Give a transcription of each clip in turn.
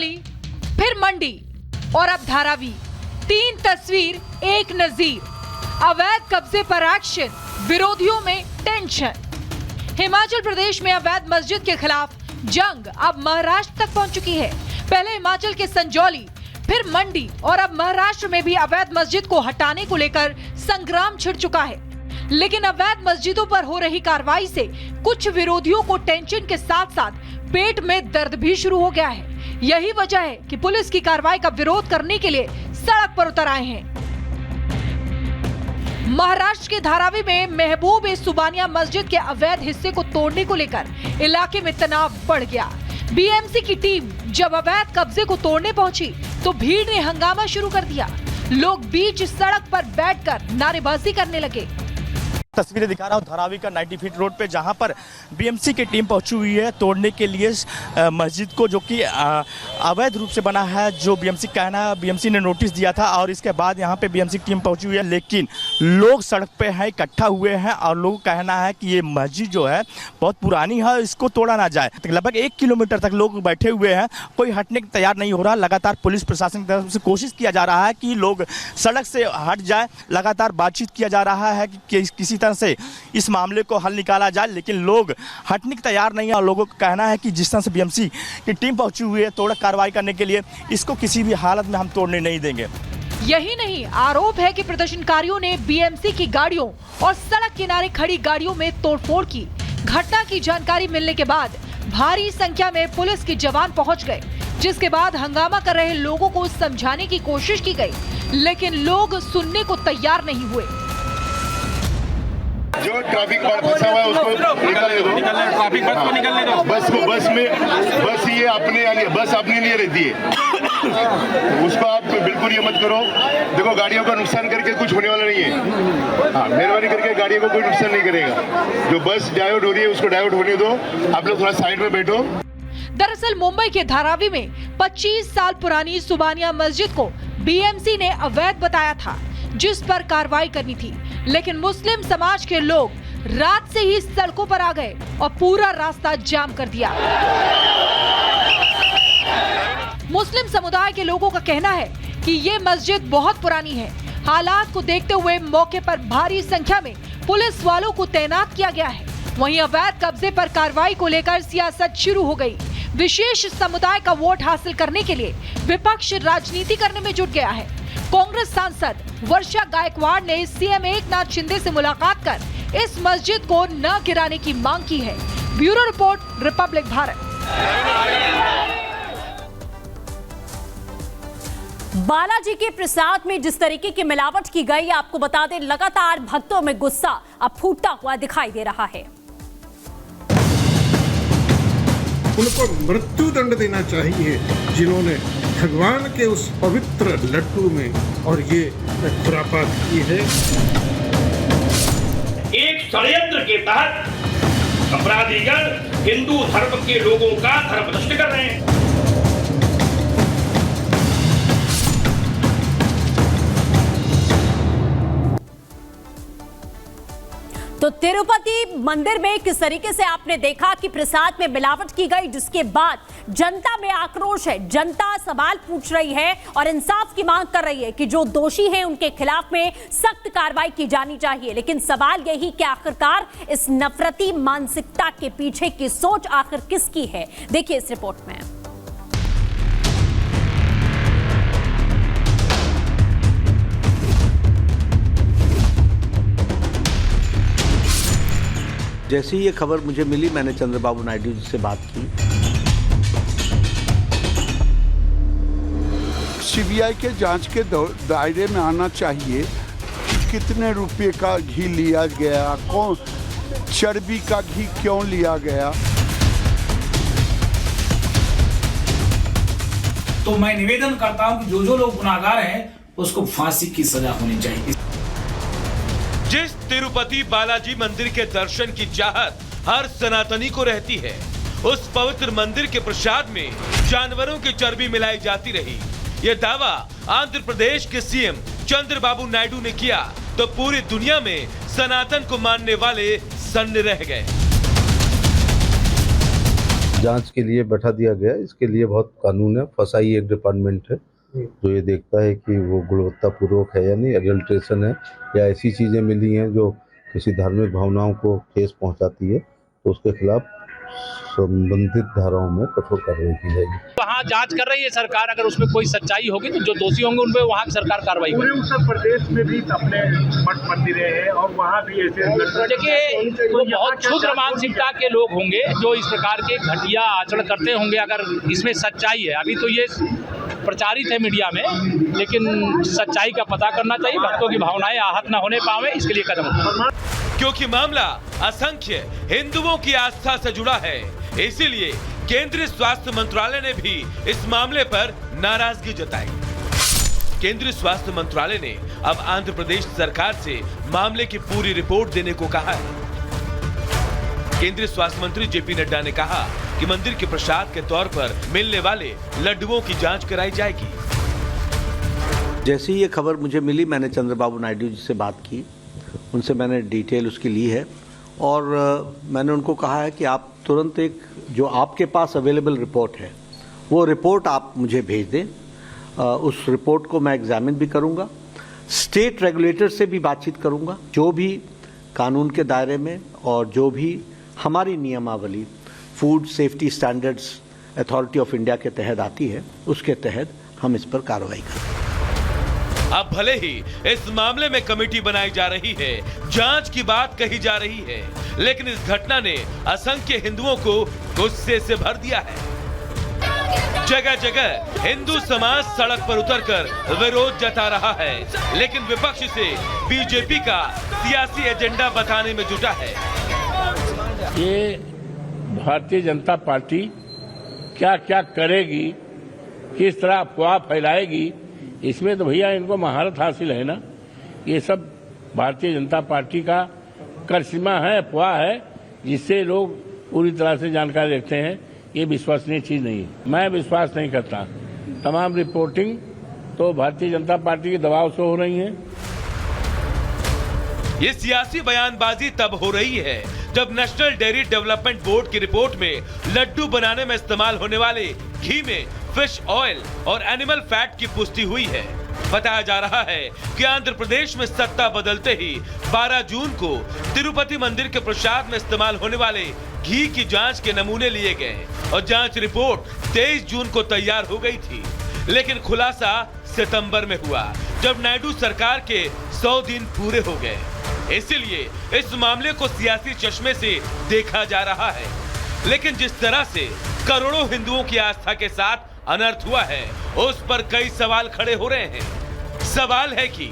संजौली, फिर मंडी और अब धारावी। 3 तस्वीर, एक नजीर। अवैध कब्जे पर एक्शन, विरोधियों में टेंशन। हिमाचल प्रदेश में अवैध मस्जिद के खिलाफ जंग अब महाराष्ट्र तक पहुंच चुकी है। पहले हिमाचल के संजौली, फिर मंडी और अब महाराष्ट्र में भी अवैध मस्जिद को हटाने को लेकर संग्राम छिड़ चुका है। लेकिन अवैध मस्जिदों पर हो रही कार्रवाई से कुछ विरोधियों को टेंशन के साथ साथ पेट में दर्द भी शुरू हो गया है। यही वजह है कि पुलिस की कार्रवाई का विरोध करने के लिए सड़क पर उतर आए हैं। महाराष्ट्र के धारावी में महबूब ए सुबानिया मस्जिद के अवैध हिस्से को तोड़ने को लेकर इलाके में तनाव बढ़ गया। बीएमसी की टीम जब अवैध कब्जे को तोड़ने पहुंची तो भीड़ ने हंगामा शुरू कर दिया। लोग बीच सड़क पर बैठकर नारेबाजी करने लगे। तस्वीरें दिखा रहा हूँ धारावी का 90 फीट रोड पे, जहाँ पर बीएमसी की टीम पहुंची हुई है तोड़ने के लिए मस्जिद को, जो कि अवैध रूप से बना है। जो बीएमसी कहना है, बीएमसी ने नोटिस दिया था और इसके बाद यहाँ पे बीएमसी की टीम पहुंची हुई है। लेकिन लोग सड़क पे हैं, इकट्ठा हुए हैं और लोगों का कहना है कि ये मस्जिद जो है बहुत पुरानी है, इसको तोड़ा ना जाए। लगभग 1 किलोमीटर तक लोग बैठे हुए हैं, कोई हटने को तैयार नहीं हो रहा। लगातार पुलिस प्रशासन की तरफ से कोशिश किया जा रहा है कि लोग सड़क से हट जाए। लगातार बातचीत किया जा रहा है कि किसी तरह से इस मामले को हल निकाला जाए, लेकिन लोग हटने को तैयार नहीं है। और लोगों का कहना है कि जिस तरह से बीएमसी की टीम पहुंची हुई है तोड़ कार्रवाई करने के लिए, इसको किसी भी हालत में हम तोड़ने नहीं देंगे। यही नहीं, आरोप है कि प्रदर्शनकारियों ने बीएमसी की गाड़ियों और सड़क किनारे खड़ी गाड़ियों में तोड़फोड़ की। घटना की जानकारी मिलने के बाद भारी संख्या में पुलिस के जवान पहुंच गए, जिसके बाद हंगामा कर रहे लोगों को समझाने की कोशिश की गई, लेकिन लोग सुनने को तैयार नहीं हुए। जो ट्रैफिक फंसा हुआ है उसको निकालने दो, ट्रैफिक बस को निकलने दो। बस ये अपने लिए रहती है, उसको आप बिल्कुल ये मत करो। देखो गाड़ियों का नुकसान करके कुछ होने वाला नहीं है। हाँ, मेहरबानी करके गाड़ियों को कोई नुकसान नहीं करेगा। जो बस डाइवर्ट हो रही है उसको डाइवर्ट होने दो। आप लोग थोड़ा साइड में बैठो। दरअसल मुंबई के धारावी में 25 साल पुरानी सुबानिया मस्जिद को बीएमसी ने अवैध बताया था, जिस पर कार्रवाई करनी थी। लेकिन मुस्लिम समाज के लोग रात से ही सड़कों पर आ गए और पूरा रास्ता जाम कर दिया। मुस्लिम समुदाय के लोगों का कहना है कि ये मस्जिद बहुत पुरानी है। हालात को देखते हुए मौके पर भारी संख्या में पुलिस वालों को तैनात किया गया है। वहीं अवैध कब्जे पर कार्रवाई को लेकर सियासत शुरू हो गई। विशेष समुदाय का वोट हासिल करने के लिए विपक्ष राजनीति करने में जुट गया है। कांग्रेस सांसद वर्षा गायकवाड़ ने सीएम एकनाथ शिंदे से मुलाकात कर इस मस्जिद को न गिराने की मांग की है। Bureau report, Republic Bharat. Balaji के प्रसाद में जिस तरीके की मिलावट की गई, आपको बता दें, लगातार भक्तों में गुस्सा अब फूटता हुआ दिखाई दे रहा है। उनको मृत्यु दंड देना चाहिए जिन्होंने भगवान के उस पवित्र लड्डू में और ये खुरापात की है। एक षड्यंत्र के तहत अपराधीगण हिंदू धर्म के लोगों का धर्म नष्ट कर रहे हैं। तो तिरुपति मंदिर में किस तरीके से आपने देखा कि प्रसाद में मिलावट की गई, जिसके बाद जनता में आक्रोश है। जनता सवाल पूछ रही है और इंसाफ की मांग कर रही है कि जो दोषी हैं उनके खिलाफ में सख्त कार्रवाई की जानी चाहिए। लेकिन सवाल यही कि आखिरकार इस नफरती मानसिकता के पीछे की सोच आखिर किसकी है, देखिए इस रिपोर्ट में। जैसे ही ये खबर मुझे मिली, मैंने चंद्रबाबू नायडू जी से बात की। सीबीआई के जांच के दायरे में आना चाहिए। कितने रुपए का घी लिया गया, कौन चर्बी का घी क्यों लिया गया। तो मैं निवेदन करता हूं कि जो लोग गुनाहगार हैं उसको फांसी की सजा होनी चाहिए। जिस तिरुपति बालाजी मंदिर के दर्शन की चाहत हर सनातनी को रहती है, उस पवित्र मंदिर के प्रसाद में जानवरों की चर्बी मिलाई जाती रही। यह दावा आंध्र प्रदेश के सीएम चंद्रबाबू नायडू ने किया तो पूरी दुनिया में सनातन को मानने वाले सन्न रह गए। जांच के लिए बैठा दिया गया। इसके लिए बहुत कानून है, फसाई एक डिपार्टमेंट है जो ये देखता है कि वो गुणवत्तापूर्वक है या नहीं, एडल्ट्रेशन है या ऐसी चीज़ें मिली हैं जो किसी धार्मिक भावनाओं को ठेस पहुंचाती है, तो उसके खिलाफ संबंधित धाराओं में कठोर कार्रवाई की जाएगी। वहाँ जांच कर रही है सरकार, अगर उसमें कोई सच्चाई होगी तो जो दोषी होंगे उन पे वहाँ की सरकार कार्रवाई करेगी। पूरे उत्तर प्रदेश में भी अपने मठ मंदिरें हैं और वहाँ भी ऐसे देखिए, तो बहुत क्षुद्र मानसिकता के लोग होंगे जो इस प्रकार के घटिया आचरण करते होंगे। अगर इसमें सच्चाई है, अभी तो ये प्रचारित है मीडिया में, लेकिन सच्चाई का पता करना चाहिए, भक्तों की भावनाएं आहत न होने पावे, इसके लिए कदम उठाना। क्योंकि मामला असंख्य हिंदुओं की आस्था से जुड़ा है, इसीलिए केंद्रीय स्वास्थ्य मंत्रालय ने भी इस मामले पर नाराजगी जताई। केंद्रीय स्वास्थ्य मंत्रालय ने अब आंध्र प्रदेश सरकार से मामले की पूरी रिपोर्ट देने को कहा है। केंद्रीय स्वास्थ्य मंत्री जेपी नड्डा ने कहा कि मंदिर के प्रसाद के तौर पर मिलने वाले लड्डुओं की जांच कराई जाएगी। जैसे ही ये खबर मुझे मिली, मैंने चंद्रबाबू नायडू जी से बात की, उनसे मैंने डिटेल उसकी ली है और मैंने उनको कहा है कि आप तुरंत एक जो आपके पास अवेलेबल रिपोर्ट है वो रिपोर्ट आप मुझे भेज दें। उस रिपोर्ट को मैं एग्जामिन भी करूंगा, स्टेट रेगुलेटर से भी बातचीत करूंगा, जो भी कानून के दायरे में और जो भी हमारी नियमावली food safety standards authority of India के तहत आती है, उसके तहत हम इस पर कार्रवाई करेंगे। अब भले ही इस मामले में कमेटी बनाई जा रही है, जांच की बात कही जा रही है, लेकिन इस घटना ने असंख्य हिंदुओं को गुस्से से भर दिया है। जगह जगह हिंदू समाज सड़क पर उतरकर विरोध जता रहा है, लेकिन विपक्ष से बीजेपी का सियासी एजेंडा बताने में जुटा है। ये भारतीय जनता पार्टी क्या क्या करेगी, किस तरह अफवाह फैलाएगी, इसमें तो भैया इनको महारत हासिल है ना। ये सब भारतीय जनता पार्टी का करिश्मा है, अफवाह है, जिससे लोग पूरी तरह से जानकारी रखते हैं। ये विश्वसनीय चीज नहीं है, मैं विश्वास नहीं करता। तमाम रिपोर्टिंग तो भारतीय जनता पार्टी के दबाव से हो रही है। ये सियासी बयानबाजी तब हो रही है जब नेशनल डेयरी डेवलपमेंट बोर्ड की रिपोर्ट में लड्डू बनाने में इस्तेमाल होने वाले घी में फिश ऑयल और एनिमल फैट की पुष्टि हुई है। बताया जा रहा है कि आंध्र प्रदेश में सत्ता बदलते ही 12 जून को तिरुपति मंदिर के प्रसाद में इस्तेमाल होने वाले घी की जांच के नमूने लिए गए और जांच रिपोर्ट 23 जून को तैयार हो गई थी, लेकिन खुलासा सितंबर में हुआ जब नायडू सरकार के 100 दिन पूरे हो गए। इसलिए इस मामले को सियासी चश्मे से देखा जा रहा है, लेकिन जिस तरह से करोड़ों हिंदुओं की आस्था के साथ अनर्थ हुआ है, उस पर कई सवाल खड़े हो रहे हैं। सवाल है कि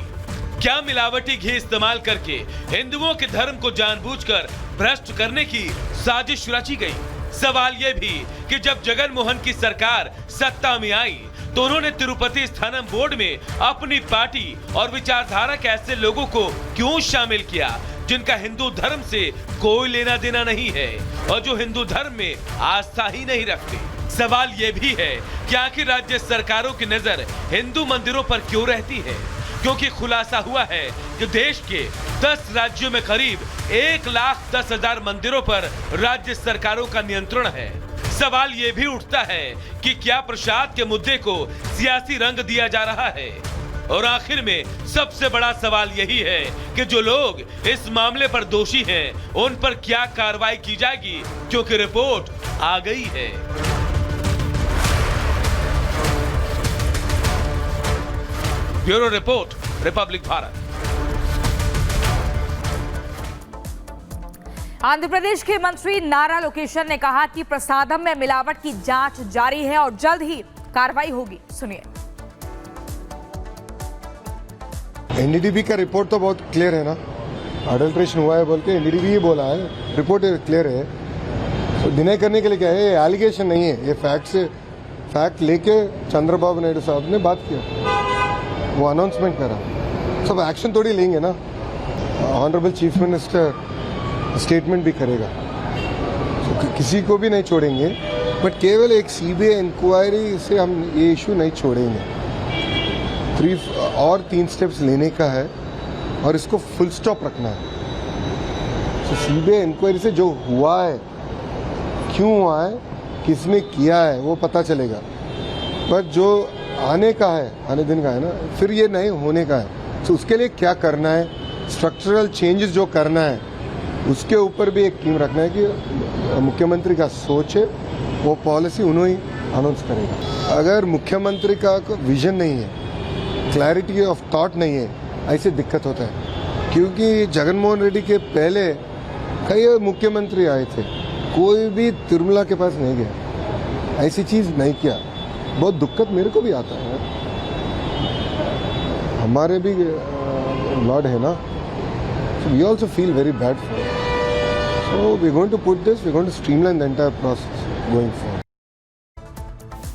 क्या मिलावटी घी इस्तेमाल करके हिंदुओं के धर्म को जानबूझकर भ्रष्ट करने की साजिश रची गई? सवाल यह भी कि जब जगन मोहन की सरकार सत्ता में आई तो उन्होंने तिरुपति स्थानम बोर्ड में अपनी पार्टी और विचारधारा के ऐसे लोगों को क्यों शामिल किया जिनका हिंदू धर्म से कोई लेना देना नहीं है और जो हिंदू धर्म में आस्था ही नहीं रखते? सवाल ये भी है कि आखिर राज्य सरकारों की नजर हिंदू मंदिरों पर क्यों रहती है, क्योंकि खुलासा हुआ है कि देश के 10 राज्यों में करीब 1,10,000 मंदिरों पर राज्य सरकारों का नियंत्रण है। सवाल ये भी उठता है कि क्या प्रसाद के मुद्दे को सियासी रंग दिया जा रहा है? और आखिर में सबसे बड़ा सवाल यही है कि जो लोग इस मामले पर दोषी हैं, उन पर क्या कार्रवाई की जाएगी, क्योंकि रिपोर्ट आ गई है। Bureau report, Republic Bharat. Andhra Pradesh के मंत्री नारा लोकेशन ने कहा कि प्रसादम में मिलावट की जांच जारी है और जल्द ही कार्रवाई होगी। सुनिए। एनडीडीबी का रिपोर्ट तो बहुत क्लियर है ना, अडल्ट्रेशन हुआ है बोल के एनडीडीबी ही बोला है, रिपोर्ट क्लियर है। तो डिनाई करने के लिए क्या है, ये एलिगेशन नहीं है, ये फैक्ट लेके चंद्रबाबू नायडू साहब ने बात किया, वो अनाउंसमेंट करा, सब एक्शन थोड़ी लेंगे ना। ऑनरेबल चीफ मिनिस्टर स्टेटमेंट भी करेगा, तो किसी को भी नहीं छोड़ेंगे, बट केवल एक सीबीआई इंक्वायरी से हम ये इशू नहीं छोड़ेंगे। 3 स्टेप्स लेने का है और इसको फुल स्टॉप रखना है। तो सीबीआई इंक्वायरी से जो हुआ है, क्यों हुआ है, किसने किया है वो पता चलेगा, पर जो आने का है, आने दिन का है ना, फिर ये नहीं होने का है। तो उसके लिए क्या करना है, स्ट्रक्चरल चेंजेस जो करना है उसके ऊपर भी एक टीम रखना है कि मुख्यमंत्री का सोच है, वो पॉलिसी उन्होंने अनाउंस करेगा। अगर मुख्यमंत्री का विजन नहीं है, क्लैरिटी ऑफ थॉट नहीं है, ऐसे दिक्कत होता है। क्योंकि जगनमोहन रेड्डी के पहले कई मुख्यमंत्री आए थे, कोई भी तिरुमला के पास नहीं गया, ऐसी चीज़ नहीं किया। बहुत दिक्कत मेरे को भी आता है, हमारे भी लॉर्ड है ना, so we also feel very bad for it. So we're going to put this, we're going to streamline the entire process going forward.